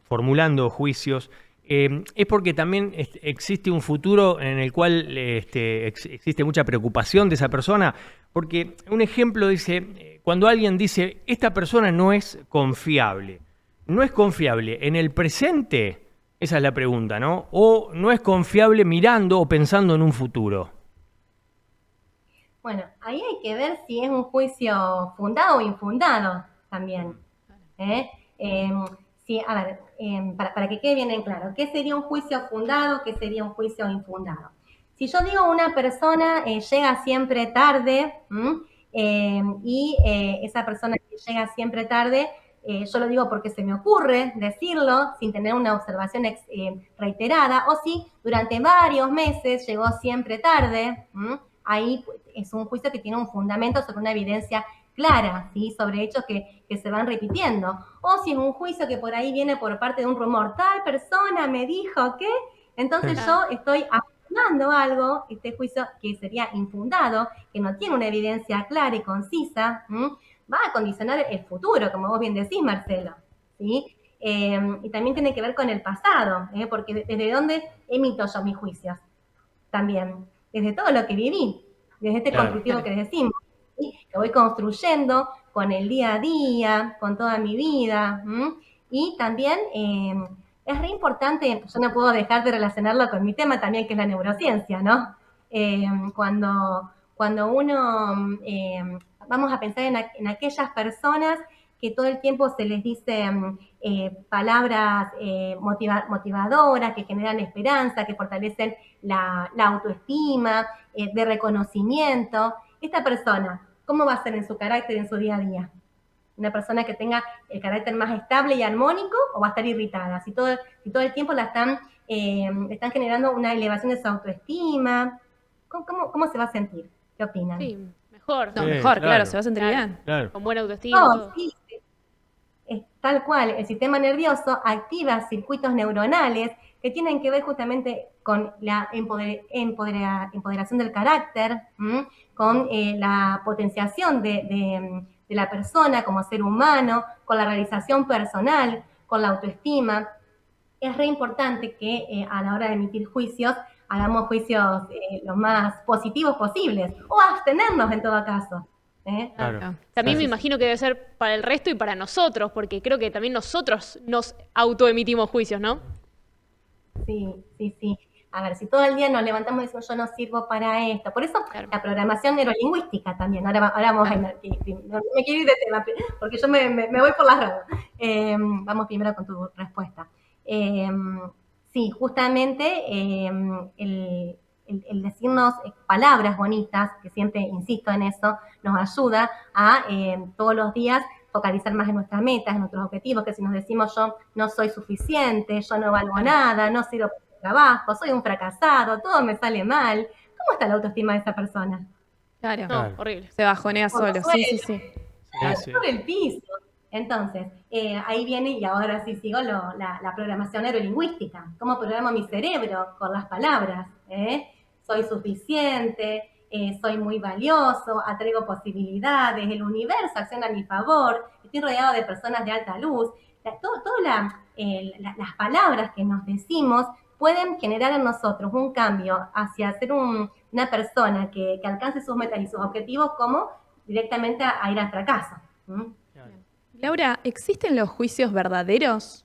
formulando juicios, es porque también existe un futuro en el cual existe mucha preocupación de esa persona. Porque un ejemplo dice, cuando alguien dice, esta persona no es confiable. ¿No es confiable en el presente? Esa es la pregunta, ¿no? ¿O no es confiable mirando o pensando en un futuro? Bueno, ahí hay que ver si es un juicio fundado o infundado también. Sí, a ver, para que quede bien en claro, ¿qué sería un juicio fundado? ¿Qué sería un juicio infundado? Si yo digo una persona llega siempre tarde, y esa persona que llega siempre tarde yo lo digo porque se me ocurre decirlo sin tener una observación reiterada, o si durante varios meses llegó siempre tarde, ahí es un juicio que tiene un fundamento sobre una evidencia clara, ¿sí? Sobre hechos que se van repitiendo. O si es un juicio que por ahí viene por parte de un rumor, tal persona me dijo que, entonces yo estoy afirmando algo, este juicio que sería infundado, que no tiene una evidencia clara y concisa, va a condicionar el futuro, como vos bien decís, Marcelo, ¿sí? Y también tiene que ver con el pasado, porque desde dónde emito yo mis juicios también, desde todo lo que viví, desde este constructivo que les decimos, ¿sí? Que voy construyendo con el día a día, con toda mi vida, y también es re importante, yo no puedo dejar de relacionarlo con mi tema también, que es la neurociencia, ¿no? Cuando uno, vamos a pensar en aquellas personas que todo el tiempo se les dicen palabras motivadoras, que generan esperanza, que fortalecen la autoestima, de reconocimiento. Esta persona, ¿cómo va a ser en su carácter, en su día a día? Una persona que tenga el carácter más estable y armónico, o va a estar irritada, si todo el tiempo le están generando una elevación de su autoestima. ¿Cómo se va a sentir? ¿Qué opinan? Sí, mejor. No, mejor, claro, se va a sentir bien. Claro. Con buena autoestima. No, sí, es tal cual, el sistema nervioso activa circuitos neuronales que tienen que ver justamente con la empoderación del carácter, con la potenciación de la persona como ser humano, con la realización personal, con la autoestima. Es re importante que a la hora de emitir juicios, hagamos juicios lo más positivos posibles, o abstenernos en todo caso. Claro. También me imagino que debe ser para el resto y para nosotros, porque creo que también nosotros nos autoemitimos juicios, ¿no? Sí. A ver, si todo el día nos levantamos y decimos yo no sirvo para esto. Por eso la programación neurolingüística también. Ahora vamos a ir, no me quiero ir de tema, porque yo me voy por las ramas. Vamos primero con tu respuesta. Sí, justamente el decirnos palabras bonitas, que siempre insisto en eso, nos ayuda a todos los días focalizar más en nuestras metas, en nuestros objetivos, que si nos decimos yo no soy suficiente, yo no valgo nada, no sirvo para el trabajo, soy un fracasado, todo me sale mal, ¿cómo está la autoestima de esa persona? Claro. No, horrible. Se bajonea solo, sí. Por el piso. Entonces, ahí viene, y ahora sí sigo la programación neurolingüística. ¿Cómo programo mi cerebro? Con las palabras. Soy suficiente, soy muy valioso, atraigo posibilidades, el universo acciona a mi favor, estoy rodeado de personas de alta luz. Todas las palabras que nos decimos pueden generar en nosotros un cambio hacia ser una persona que alcance sus metas y sus objetivos, como directamente a ir al fracaso. Laura, ¿existen los juicios verdaderos?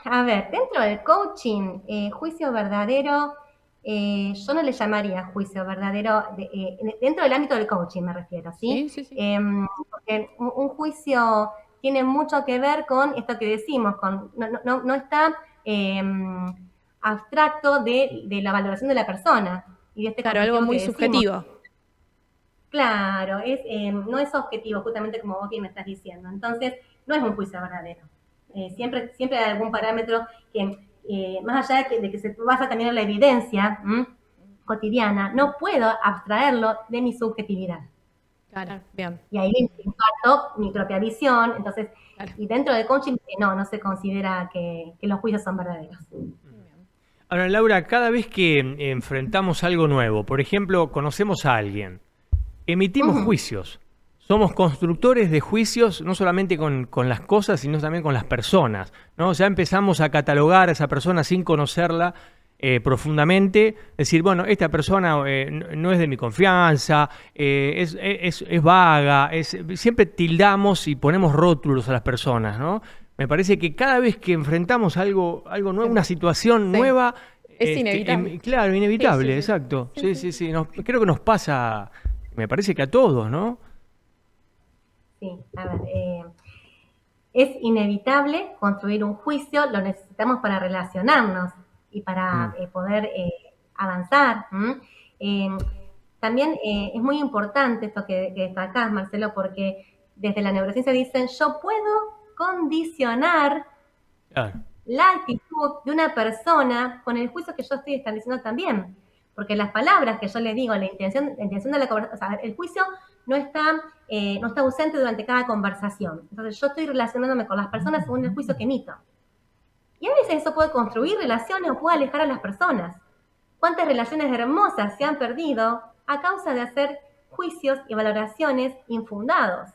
A ver, dentro del coaching, juicio verdadero, yo no le llamaría juicio verdadero, dentro del ámbito del coaching me refiero, ¿sí? Sí. Porque un juicio tiene mucho que ver con esto que decimos, no está abstracto de la valoración de la persona. Y de este Claro, algo muy subjetivo. Claro, no es objetivo, justamente como vos bien me estás diciendo. Entonces, no es un juicio verdadero. Siempre hay algún parámetro que, más allá de que se basa también en la evidencia cotidiana, no puedo abstraerlo de mi subjetividad. Claro, bien. Y ahí imparto mi propia visión. Entonces, y dentro del coaching, no se considera que los juicios son verdaderos. Ahora, Laura, cada vez que enfrentamos algo nuevo, por ejemplo, conocemos a alguien, emitimos juicios. Somos constructores de juicios, no solamente con las cosas, sino también con las personas, ¿no? Ya empezamos a catalogar a esa persona sin conocerla profundamente, decir, bueno, esta persona no es de mi confianza, es vaga, siempre tildamos y ponemos rótulos a las personas, ¿no? Me parece que cada vez que enfrentamos algo nuevo, una situación nueva... Es inevitable. Claro, inevitable, exacto. Sí. Creo que nos pasa, me parece que a todos, ¿no? Sí, a ver, es inevitable construir un juicio, lo necesitamos para relacionarnos y para poder avanzar. también es muy importante esto que destacás, Marcelo, porque desde la neurociencia dicen, yo puedo condicionar Claro. la actitud de una persona con el juicio que yo estoy estableciendo también. Porque las palabras que yo le digo, la intención de la conversación, o sea, el juicio no está ausente durante cada conversación. Entonces yo estoy relacionándome con las personas según el juicio que emito. Y a veces eso puede construir relaciones o puede alejar a las personas. ¿Cuántas relaciones hermosas se han perdido a causa de hacer juicios y valoraciones infundados?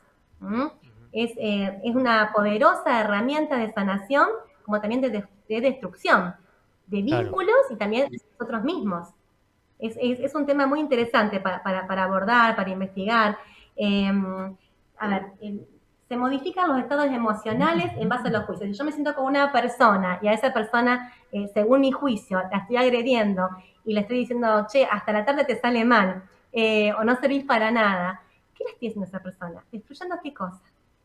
Es una poderosa herramienta de sanación, como también de destrucción, de vínculos y también de nosotros mismos. Es un tema muy interesante para abordar, para investigar. A ver, se modifican los estados emocionales en base a los juicios. Si yo me siento como una persona y a esa persona, según mi juicio, la estoy agrediendo y le estoy diciendo, che, hasta la tarde te sale mal, o no servís para nada, ¿qué le estoy diciendo a esa persona? ¿Destruyendo qué cosa?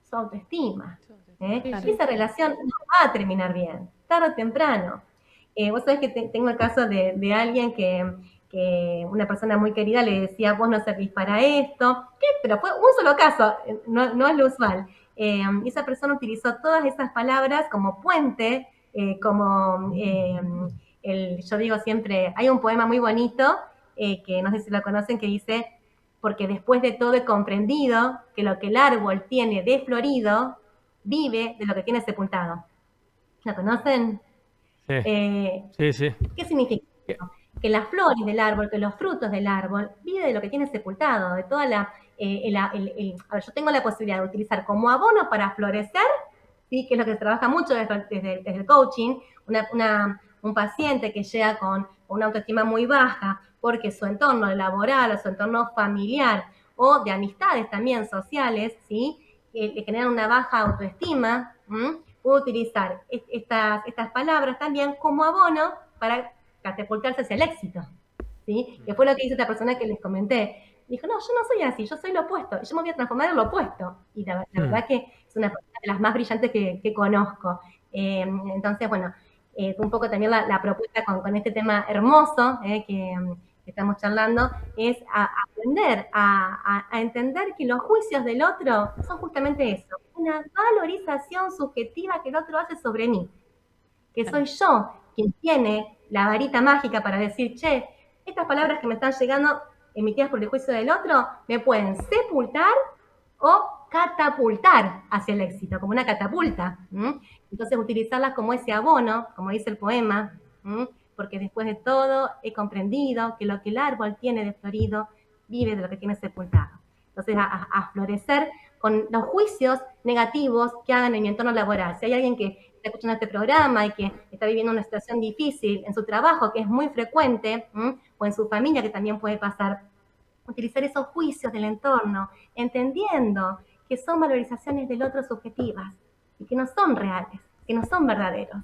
Su autoestima. Y esa relación no va a terminar bien, tarde o temprano. Vos sabés que tengo el caso de alguien que una persona muy querida le decía, vos no servís para esto, pero fue un solo caso, no es lo usual. Y esa persona utilizó todas esas palabras como puente, yo digo siempre, hay un poema muy bonito, que no sé si lo conocen, que dice, porque después de todo he comprendido que lo que el árbol tiene de florido, vive de lo que tiene sepultado. ¿Lo conocen? Sí, sí. ¿Qué significa eso? Que las flores del árbol, que los frutos del árbol, vive de lo que tiene sepultado, de toda la... a ver, yo tengo la posibilidad de utilizar como abono para florecer, ¿sí? Que es lo que se trabaja mucho desde el coaching, un paciente que llega con una autoestima muy baja porque su entorno laboral o su entorno familiar o de amistades también sociales, ¿sí? Le generan una baja autoestima, puedo utilizar estas palabras también como abono para catapultarse hacia el éxito, ¿sí? Que fue lo que hizo esta persona que les comenté. Dijo, no, yo no soy así, yo soy lo opuesto, y yo me voy a transformar en lo opuesto. Y la verdad que es una persona de las más brillantes que conozco. Entonces, bueno, un poco también la propuesta con este tema hermoso que estamos charlando es aprender a entender que los juicios del otro son justamente eso, una valorización subjetiva que el otro hace sobre mí, que soy yo quien tiene la varita mágica para decir, che, estas palabras que me están llegando emitidas por el juicio del otro me pueden sepultar o catapultar hacia el éxito, como una catapulta. Entonces utilizarlas como ese abono, como dice el poema, porque después de todo he comprendido que lo que el árbol tiene de florido vive de lo que tiene sepultado. Entonces a florecer con los juicios negativos que hagan en mi entorno laboral. Si hay alguien que está escuchando este programa y que está viviendo una situación difícil en su trabajo, que es muy frecuente, o en su familia, que también puede pasar, utilizar esos juicios del entorno, entendiendo que son valorizaciones del otro subjetivas y que no son reales, que no son verdaderos,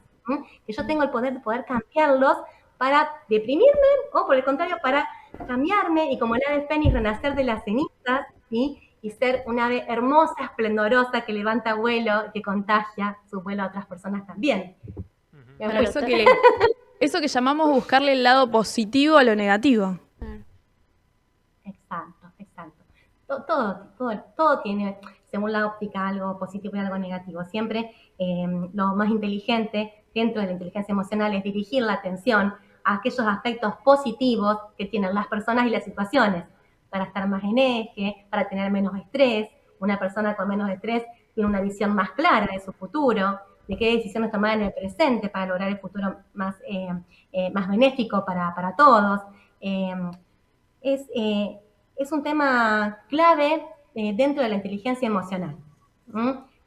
que yo tengo el poder de poder cambiarlos para deprimirme o por el contrario para cambiarme y como el ave fénix renacer de las cenizas, ¿sí? Y ser una ave hermosa, esplendorosa, que levanta vuelo y que contagia su vuelo a otras personas también. Bueno, eso que llamamos buscarle el lado positivo a lo negativo. Exacto. Todo tiene, según la óptica, algo positivo y algo negativo. Siempre lo más inteligente dentro de la inteligencia emocional es dirigir la atención a aquellos aspectos positivos que tienen las personas y las situaciones, para estar más en eje, para tener menos estrés. Una persona con menos estrés tiene una visión más clara de su futuro, de qué decisiones tomar en el presente para lograr el futuro más benéfico para todos. Es un tema clave dentro de la inteligencia emocional.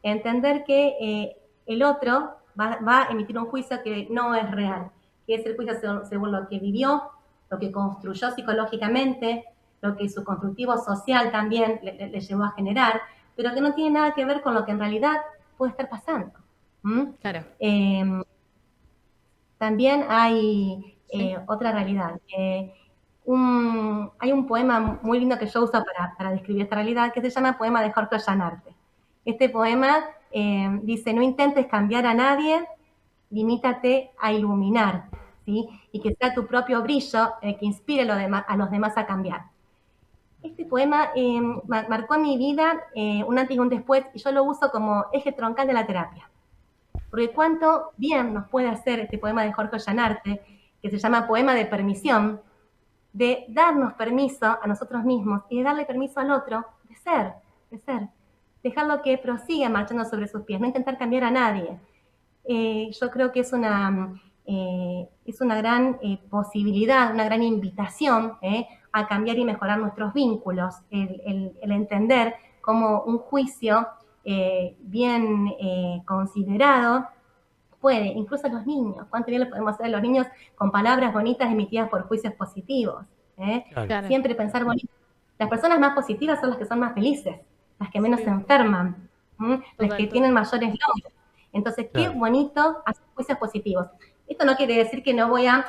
Entender que el otro va a emitir un juicio que no es real, que es el juicio según lo que vivió, lo que construyó psicológicamente, lo que su constructivo social también le llevó a generar, pero que no tiene nada que ver con lo que en realidad puede estar pasando. Claro. También hay otra realidad. Hay un poema muy lindo que yo uso para describir esta realidad, que se llama Poema de Jorge Ollanarte. Este poema dice, no intentes cambiar a nadie, limítate a iluminar, ¿sí? Y que sea tu propio brillo el que inspire a los demás a cambiar. Este poema marcó en mi vida un antes y un después, y yo lo uso como eje troncal de la terapia. Porque cuánto bien nos puede hacer este poema de Jorge Ollanarte, que se llama Poema de Permisión, de darnos permiso a nosotros mismos y de darle permiso al otro de ser. Dejarlo que prosiga marchando sobre sus pies, no intentar cambiar a nadie. Yo creo que es una gran posibilidad, una gran invitación a cambiar y mejorar nuestros vínculos, el entender cómo un juicio bien considerado puede, incluso a los niños, cuánto bien lo podemos hacer a los niños con palabras bonitas emitidas por juicios positivos. Claro. Siempre pensar bonito. Las personas más positivas son las que son más felices, las que menos se enferman, las que tienen mayores logros. Entonces, qué bonito hacer juicios positivos. Esto no quiere decir que no voy a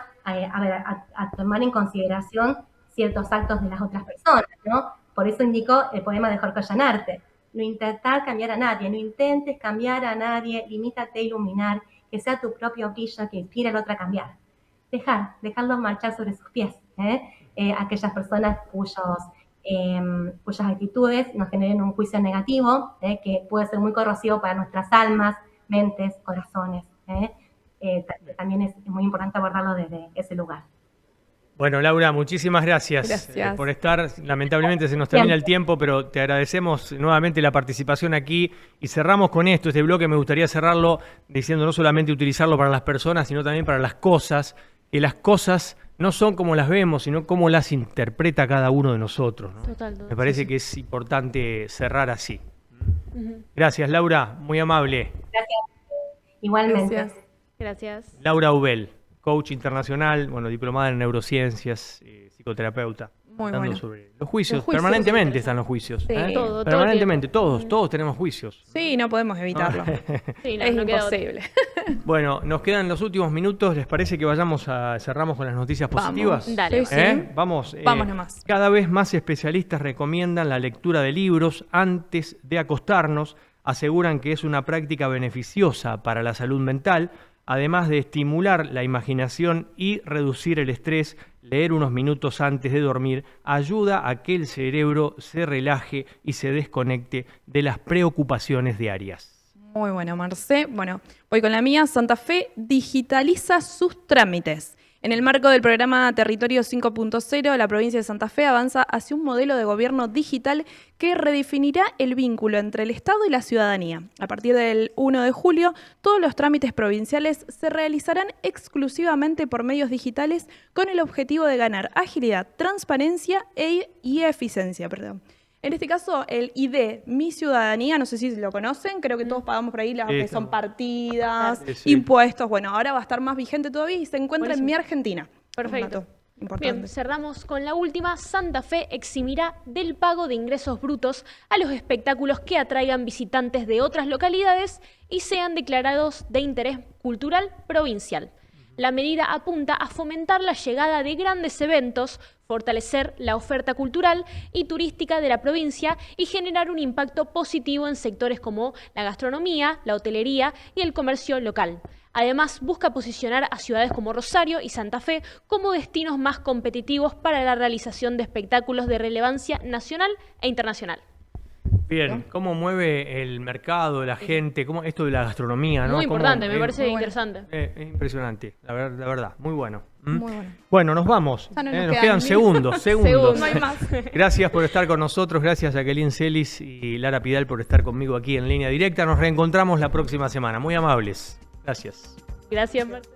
tomar en consideración ciertos actos de las otras personas, ¿no? Por eso indico el poema de Jorge Ollanarte. No intentar cambiar a nadie, no intentes cambiar a nadie, limítate a iluminar, que sea tu propio brillo que inspire al otro a cambiar. Dejarlos marchar sobre sus pies, aquellas personas cuyas actitudes nos generen un juicio negativo, que puede ser muy corrosivo para nuestras almas, mentes, corazones. También es muy importante abordarlo desde ese lugar. Bueno, Laura, muchísimas gracias por estar. Lamentablemente se nos termina el tiempo, pero te agradecemos nuevamente la participación aquí y cerramos con esto. Este bloque me gustaría cerrarlo diciendo no solamente utilizarlo para las personas, sino también para las cosas, que las cosas no son como las vemos, sino como las interpreta cada uno de nosotros, ¿no? Total. Me parece que es importante cerrar así. Gracias, Laura, muy amable. Gracias. Igualmente. Gracias. Laura Ubel, coach internacional, diplomada en neurociencias, psicoterapeuta. Muy bueno. Sobre los juicios. Permanentemente están los juicios. Sí, permanentemente, todos tenemos juicios. Sí, no podemos evitarlo. Sí, Es imposible. Bueno, nos quedan los últimos minutos. ¿Les parece que cerramos con las noticias positivas? Dale. Sí. Vamos nomás. Cada vez más especialistas recomiendan la lectura de libros antes de acostarnos. Aseguran que es una práctica beneficiosa para la salud mental. Además de estimular la imaginación y reducir el estrés, leer unos minutos antes de dormir ayuda a que el cerebro se relaje y se desconecte de las preocupaciones diarias. Muy bueno, Marce. Bueno, voy con la mía. Santa Fe digitaliza sus trámites. En el marco del programa Territorio 5.0, la provincia de Santa Fe avanza hacia un modelo de gobierno digital que redefinirá el vínculo entre el Estado y la ciudadanía. A partir del 1 de julio, todos los trámites provinciales se realizarán exclusivamente por medios digitales con el objetivo de ganar agilidad, transparencia y eficiencia. En este caso, el ID Mi Ciudadanía, no sé si lo conocen, creo que todos pagamos por ahí las que son partidas, impuestos. Bueno, ahora va a estar más vigente todavía y se encuentra en Mi Argentina. Perfecto. Importante. Bien, cerramos con la última. Santa Fe eximirá del pago de ingresos brutos a los espectáculos que atraigan visitantes de otras localidades y sean declarados de interés cultural provincial. La medida apunta a fomentar la llegada de grandes eventos, fortalecer la oferta cultural y turística de la provincia y generar un impacto positivo en sectores como la gastronomía, la hotelería y el comercio local. Además, busca posicionar a ciudades como Rosario y Santa Fe como destinos más competitivos para la realización de espectáculos de relevancia nacional e internacional. Bien, ¿cómo mueve el mercado, la gente, esto de la gastronomía, ¿no? Muy importante, me parece interesante. Es impresionante, la verdad, muy bueno. Muy bueno. Bueno, nos vamos. Nos quedan segundos. No hay más. Gracias por estar con nosotros, gracias a Jacqueline Celis y Lara Pidal por estar conmigo aquí en Línea Directa. Nos reencontramos la próxima semana. Muy amables. Gracias. Gracias, Marta.